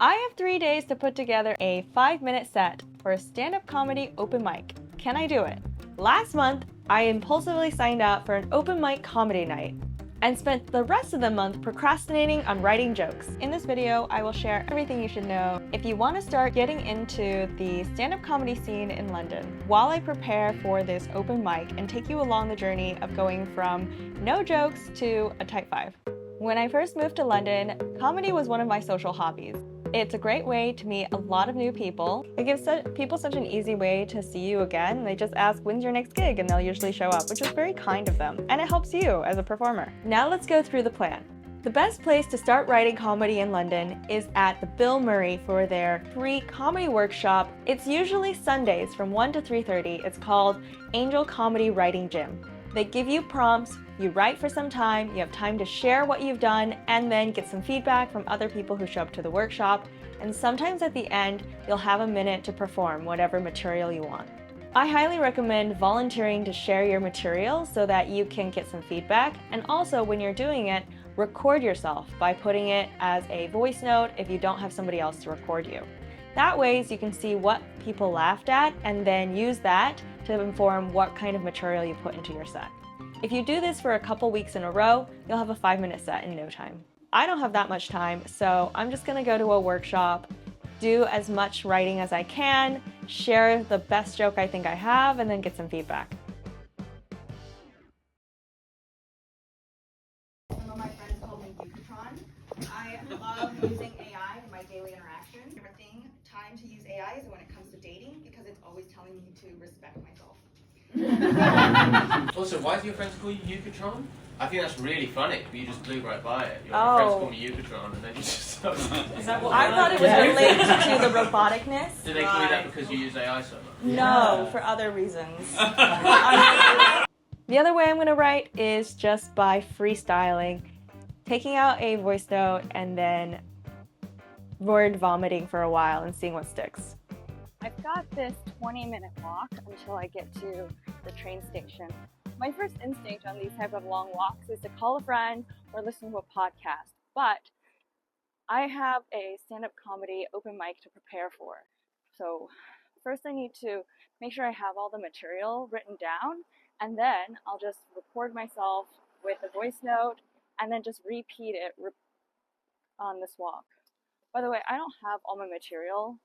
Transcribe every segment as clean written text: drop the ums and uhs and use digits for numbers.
I have 3 days to put together a 5-minute set for a stand-up comedy open mic. Can I do it? Last month, I impulsively signed up for an open mic comedy night and spent the rest of the month procrastinating on writing jokes. In this video, I will share everything you should know if you want to start getting into the stand-up comedy scene in London while I prepare for this open mic and take you along the journey of going from no jokes to a type 5. When I first moved to London, comedy was one of my social hobbies. It's a great way to meet a lot of new people. It gives people such an easy way to see you again. They just ask, when's your next gig? And they'll usually show up, which is very kind of them. And it helps you as a performer. Now let's go through the plan. The best place to start writing comedy in London is at the Bill Murray for their free comedy workshop. It's usually Sundays from 1 to 3:30. It's called Angel Comedy Writing Gym. They give you prompts, you write for some time, you have time to share what you've done, and then get some feedback from other people who show up to the workshop. And sometimes at the end, you'll have a minute to perform whatever material you want. I highly recommend volunteering to share your material so that you can get some feedback. And also, when you're doing it, record yourself by putting it as a voice note if you don't have somebody else to record you. That way, you can see what people laughed at and then use that to inform what kind of material you put into your set. If you do this for a couple weeks in a row, you'll have a 5-minute set in no time. I don't have that much time, so I'm just gonna go to a workshop, do as much writing as I can, share the best joke I think I have, and then get some feedback. Some of my friends call me Yucatron. I love using AI in my daily interaction. Favorite thing, time to use AI is when it comes to dating because it's always telling me to respect myself. Also, why do your friends call you Yucatron? I think that's really funny, but you just blew right by it. Your friends call me Yucatron and then you just... Is that what I thought it was related to the roboticness. Do they call you that because you use AI so much? No, for other reasons. The other way I'm gonna write is just by freestyling, taking out a voice note and then word vomiting for a while and seeing what sticks. I've got this 20-minute walk until I get to the train station. My first instinct on these type of long walks is to call a friend or listen to a podcast, but I have a stand-up comedy open mic to prepare for. So first I need to make sure I have all the material written down, and then I'll just record myself with a voice note and then just repeat it on this walk. By the way, I don't have all my material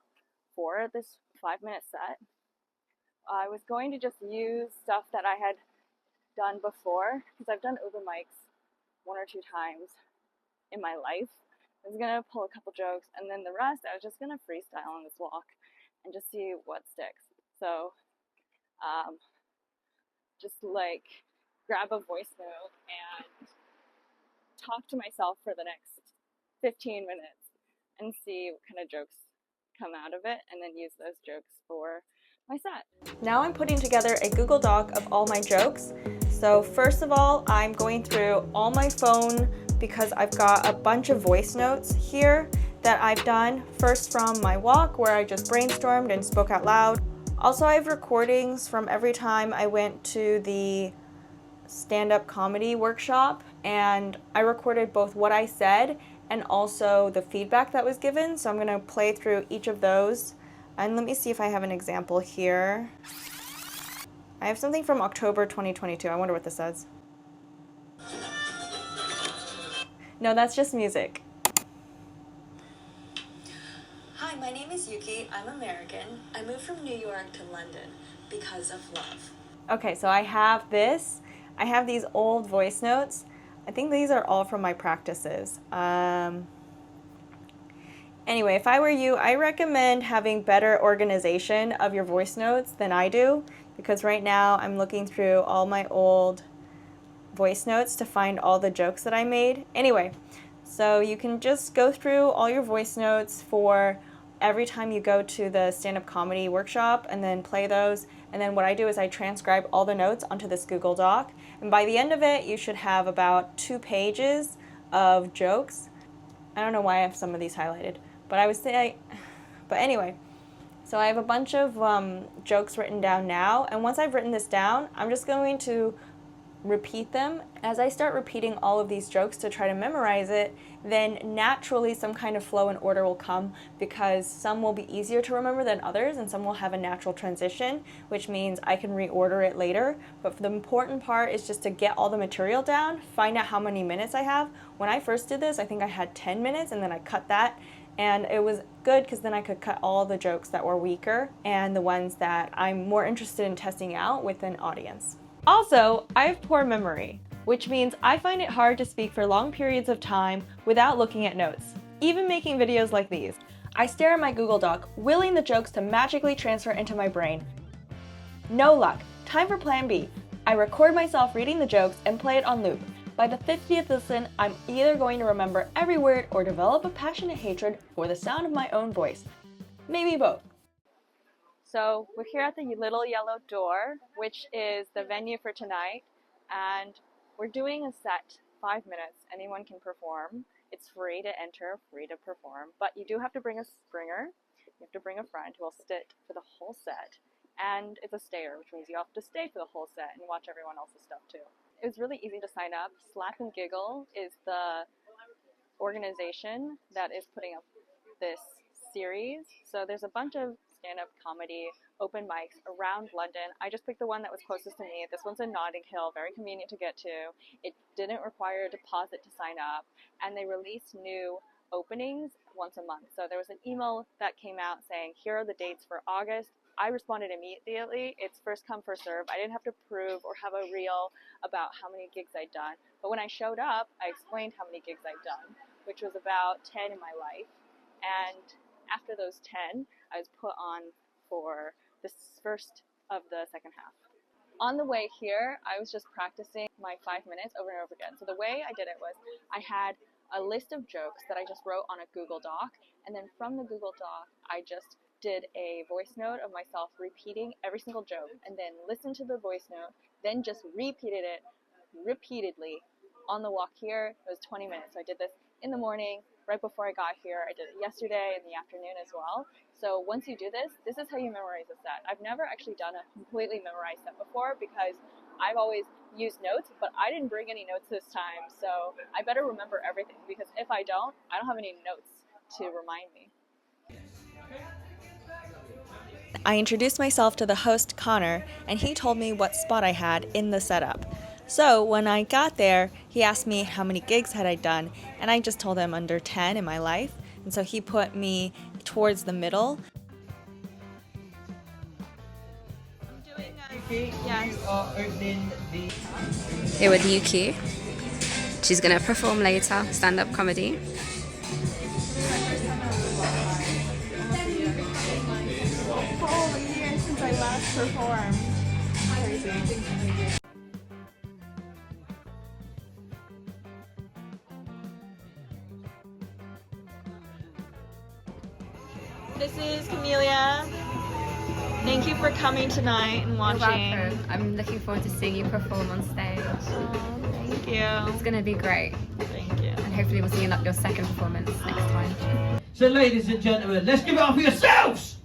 for this 5-minute set. I was going to just use stuff that I had done before because I've done open mics 1 or 2 times in my life. I was gonna pull a couple jokes and then the rest I was just gonna freestyle on this walk and just see what sticks. So just like grab a voice note and talk to myself for the next 15 minutes and see what kind of jokes come out of it and then use those jokes for my set. Now I'm putting together a Google Doc of all my jokes. So first of all, I'm going through all my phone because I've got a bunch of voice notes here that I've done. First from my walk where I just brainstormed and spoke out loud. Also, I have recordings from every time I went to the stand-up comedy workshop, and I recorded both what I said and also the feedback that was given. So I'm gonna play through each of those. And let me see if I have an example here. I have something from October 2022. I wonder what this says. No, that's just music. Hi, my name is Yuki. I'm American. I moved from New York to London because of love. Okay, so I have this. I have these old voice notes. I think these are all from my practices. Anyway, if I were you, I recommend having better organization of your voice notes than I do, because right now I'm looking through all my old voice notes to find all the jokes that I made. Anyway, so you can just go through all your voice notes for every time you go to the stand-up comedy workshop and then play those. And then what I do is I transcribe all the notes onto this Google Doc. And by the end of it, you should have about 2 pages of jokes. I don't know why I have some of these highlighted, but anyway. So I have a bunch of jokes written down now. And once I've written this down, I'm just going to repeat them. As I start repeating all of these jokes to try to memorize it, then naturally some kind of flow and order will come, because some will be easier to remember than others and some will have a natural transition, which means I can reorder it later. But the important part is just to get all the material down, find out how many minutes I have. When I first did this, I think I had 10 minutes and then I cut that. And it was good because then I could cut all the jokes that were weaker and the ones that I'm more interested in testing out with an audience. Also, I have poor memory, which means I find it hard to speak for long periods of time without looking at notes. Even making videos like these, I stare at my Google Doc, willing the jokes to magically transfer into my brain. No luck. Time for plan B. I record myself reading the jokes and play it on loop. By the 50th listen, I'm either going to remember every word or develop a passionate hatred for the sound of my own voice. Maybe both. So we're here at the little yellow door, which is the venue for tonight, and we're doing a set, 5 minutes. Anyone can perform. It's free to enter, free to perform, but you do have to bring a springer. You have to bring a friend who will sit for the whole set, and it's a stayer, which means you have to stay for the whole set and watch everyone else's stuff too. It was really easy to sign up. Slap and Giggle is the organization that is putting up this series. So there's a bunch of stand-up comedy open mics around London. I just picked the one that was closest to me. This one's in Notting Hill, very convenient to get to. It didn't require a deposit to sign up, and they release new openings once a month. So there was an email that came out saying, here are the dates for August. I responded immediately. It's first come, first serve. I didn't have to prove or have a reel about how many gigs I'd done. But when I showed up, I explained how many gigs I'd done, which was about 10 in my life. And after those 10, I was put on for the first of the second half. On the way here, I was just practicing my 5 minutes over and over again. So the way I did it was I had a list of jokes that I just wrote on a Google Doc. And then from the Google Doc, I just did a voice note of myself repeating every single joke, and then listened to the voice note, then just repeated it repeatedly on the walk here. It was 20 minutes. So I did this in the morning, right before I got here. I did it yesterday in the afternoon as well. So once you do this, this is how you memorize a set. I've never actually done a completely memorized set before because I've always used notes, but I didn't bring any notes this time. So I better remember everything, because if I don't have any notes to remind me. I introduced myself to the host, Connor, and he told me what spot I had in the setup. So when I got there, he asked me how many gigs had I done, and I just told him under 10 in my life, and so he put me towards the middle. Here with Yuki. She's going to perform later, stand-up comedy. Since I last performed. Crazy. This is Camelia. Thank you for coming tonight and watching. You're welcome. I'm looking forward to seeing you perform on stage. Oh, thank you. It's going to be great. Thank you. And hopefully we'll see your second performance next time. So ladies and gentlemen, let's give it up for yourselves!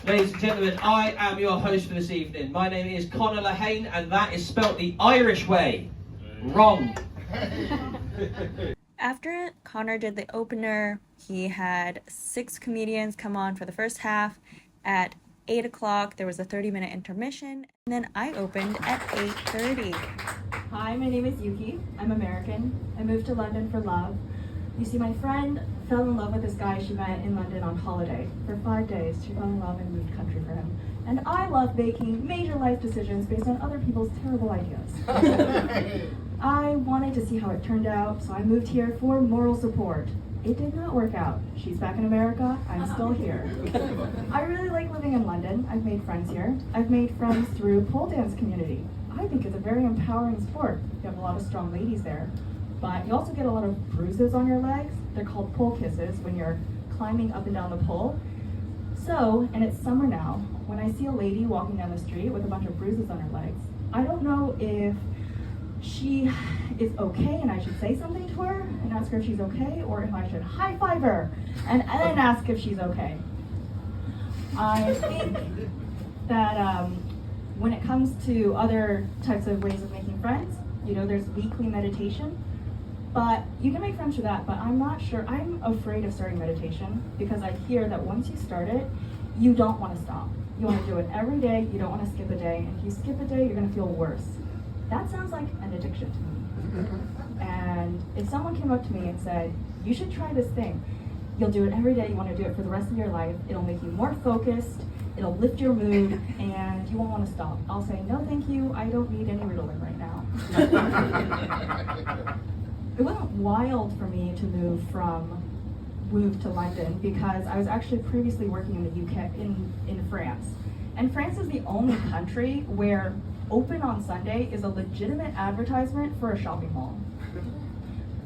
Ladies and gentlemen, I am your host for this evening. My name is Connor Lahane, and that is spelt the Irish way. Wrong. After Connor did the opener, he had 6 comedians come on for the first half. At 8 o'clock, there was a 30-minute intermission, and then I opened at 8:30. Hi, my name is Yuki. I'm American. I moved to London for love. You see, my friend fell in love with this guy she met in London on holiday. For 5 days, she fell in love and moved country for him. And I love making major life decisions based on other people's terrible ideas. I wanted to see how it turned out, so I moved here for moral support. It did not work out. She's back in America, I'm still here. I really like living in London. I've made friends here. I've made friends through pole dance community. I think it's a very empowering sport. You have a lot of strong ladies there. But you also get a lot of bruises on your legs. They're called pole kisses when you're climbing up and down the pole. So, and it's summer now, when I see a lady walking down the street with a bunch of bruises on her legs, I don't know if she is okay and I should say something to her and ask her if she's okay, or if I should high five her and then ask if she's okay. I think that When it comes to other types of ways of making friends, there's weekly meditation. But you can make friends through that, but I'm not sure. I'm afraid of starting meditation because I hear that once you start it, you don't want to stop. You want to do it every day. You don't want to skip a day. And if you skip a day, you're going to feel worse. That sounds like an addiction to me. And if someone came up to me and said, you should try this thing, you'll do it every day. You want to do it for the rest of your life. It'll make you more focused. It'll lift your mood, and you won't want to stop. I'll say, no, thank you. I don't need any Ritalin right now. It wasn't wild for me to move to London because I was actually previously working in the UK, in France. And France is the only country where open on Sunday is a legitimate advertisement for a shopping mall.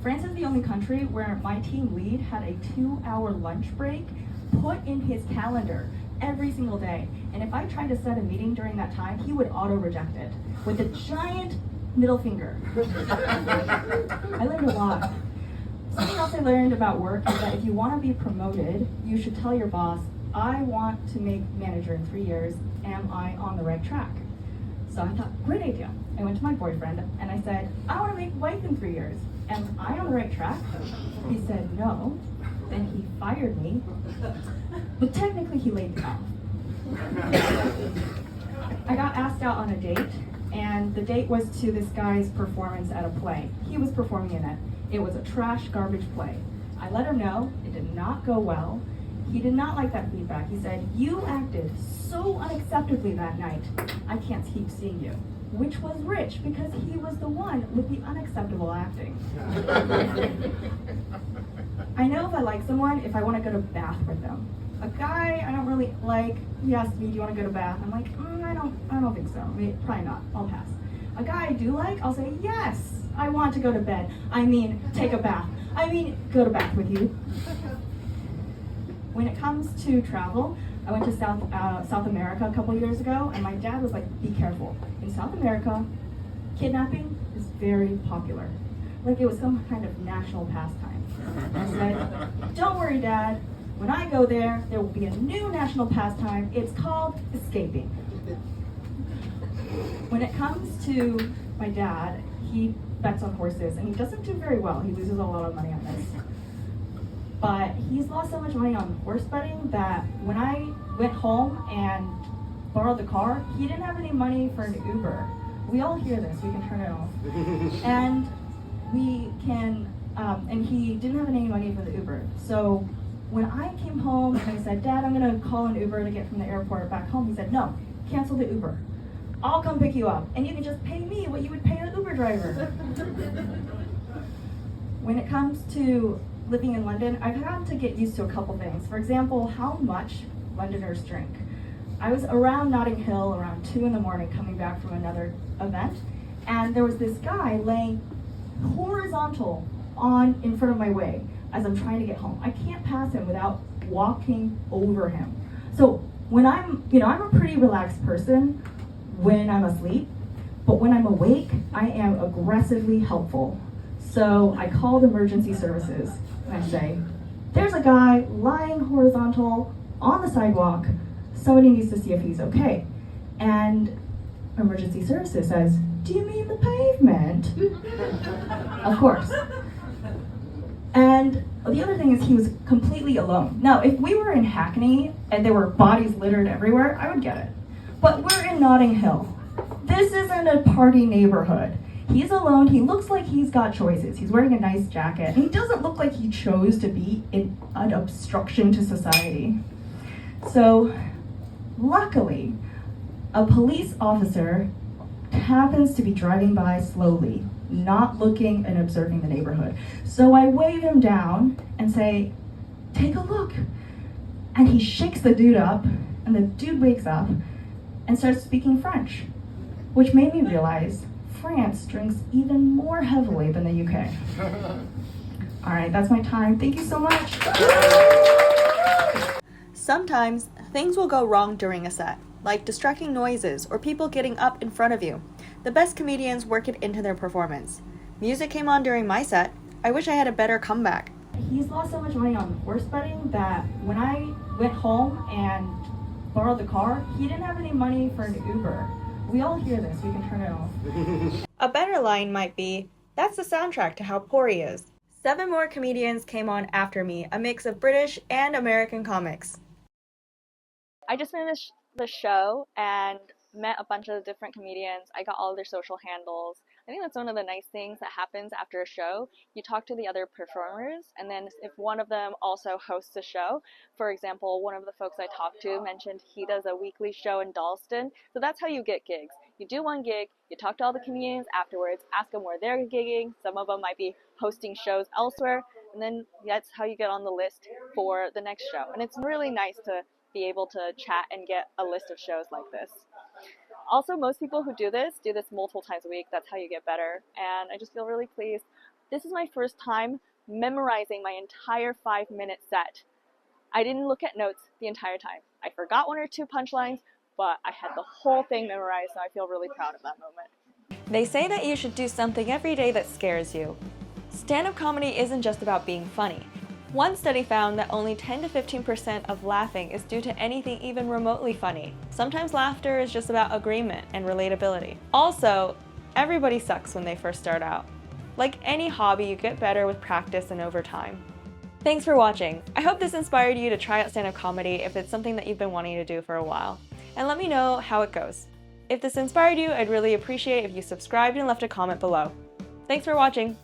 France is the only country where my team lead had a 2-hour lunch break put in his calendar every single day. And if I tried to set a meeting during that time, he would auto-reject it with a giant middle finger. I learned a lot. Something else I learned about work is that if you want to be promoted, you should tell your boss, I want to make manager in 3 years. Am I on the right track? So I thought, great idea. I went to my boyfriend and I said, I want to make wife in 3 years. Am I on the right track? He said no. Then he fired me. But technically he laid me off. I got asked out on a date, and the date was to this guy's performance at a play. He was performing in it. It was a trash garbage play. I let him know it did not go well. He did not like that feedback. He said, you acted so unacceptably that night. I can't keep seeing you. Which was rich because he was the one with the unacceptable acting. I know if I like someone, if I want to go to bath with them. A guy I don't really like, he asked me, do you want to go to bath? I'm like, I don't think so. I mean, probably not. I'll pass. A guy I do like, I'll say, yes, I want to go to bed. I mean, take a bath. I mean, go to bath with you. When it comes to travel, I went to South America a couple years ago, and my dad was like, be careful. In South America, kidnapping is very popular. Like it was some kind of national pastime. I said, don't worry, Dad. When I go there, there will be a new national pastime. It's called escaping. When it comes to my dad, he bets on horses, and he doesn't do very well. He loses a lot of money on this. But he's lost so much money on horse betting that when I went home and borrowed the car, he didn't have any money for an Uber. We all hear this, we can turn it off. And and he didn't have any money for the Uber. So when I came home and I said, Dad, I'm gonna call an Uber to get from the airport back home, he said, no, cancel the Uber. I'll come pick you up, and you can just pay me what you would pay an Uber driver. When it comes to living in London, I've had to get used to a couple things. For example, how much Londoners drink. I was around Notting Hill around 2 in the morning coming back from another event, and there was this guy laying horizontal in front of my way as I'm trying to get home. I can't pass him without walking over him. So when I'm a pretty relaxed person when I'm asleep, but when I'm awake, I am aggressively helpful. So I called emergency services and I say, there's a guy lying horizontal on the sidewalk. Somebody needs to see if he's okay. And emergency services says, do you mean the pavement? Of course. And the other thing is he was completely alone. Now, if we were in Hackney and there were bodies littered everywhere, I would get it. But we're in Notting Hill. This isn't a party neighborhood. He's alone. He looks like he's got choices. He's wearing a nice jacket. He doesn't look like he chose to be an obstruction to society. So, luckily, a police officer happens to be driving by slowly, not looking and observing the neighborhood. So I wave him down and say, take a look. And he shakes the dude up, and the dude wakes up and starts speaking French, which made me realize France drinks even more heavily than the UK. All right, that's my time. Thank you so much. Sometimes things will go wrong during a set, like distracting noises or people getting up in front of you. The best comedians work it into their performance. Music came on during my set. I wish I had a better comeback. He's lost so much money on horse betting that when I went home and borrowed the car, he didn't have any money for an Uber, We all hear this, we can turn it off. A better line might be, "That's the soundtrack to how poor he is." 7 more comedians came on after me, a mix of British and American comics. I just finished the show and met a bunch of different comedians. I got all their social handles. I think that's one of the nice things that happens after a show. You talk to the other performers, and then if one of them also hosts a show, for example, one of the folks I talked to mentioned he does a weekly show in Dalston. So that's how you get gigs. You do one gig, you talk to all the comedians afterwards, ask them where they're gigging. Some of them might be hosting shows elsewhere, and then that's how you get on the list for the next show. And it's really nice to be able to chat and get a list of shows like this. Also, most people who do this multiple times a week. That's how you get better. And I just feel really pleased. This is my first time memorizing my entire 5-minute set. I didn't look at notes the entire time. I forgot 1 or 2 punchlines, but I had the whole thing memorized, so I feel really proud of that moment. They say that you should do something every day that scares you. Stand-up comedy isn't just about being funny. One study found that only 10 to 15% of laughing is due to anything even remotely funny. Sometimes laughter is just about agreement and relatability. Also, everybody sucks when they first start out. Like any hobby, you get better with practice and over time. Thanks for watching. I hope this inspired you to try out stand-up comedy if it's something that you've been wanting to do for a while. And let me know how it goes. If this inspired you, I'd really appreciate if you subscribed and left a comment below. Thanks for watching.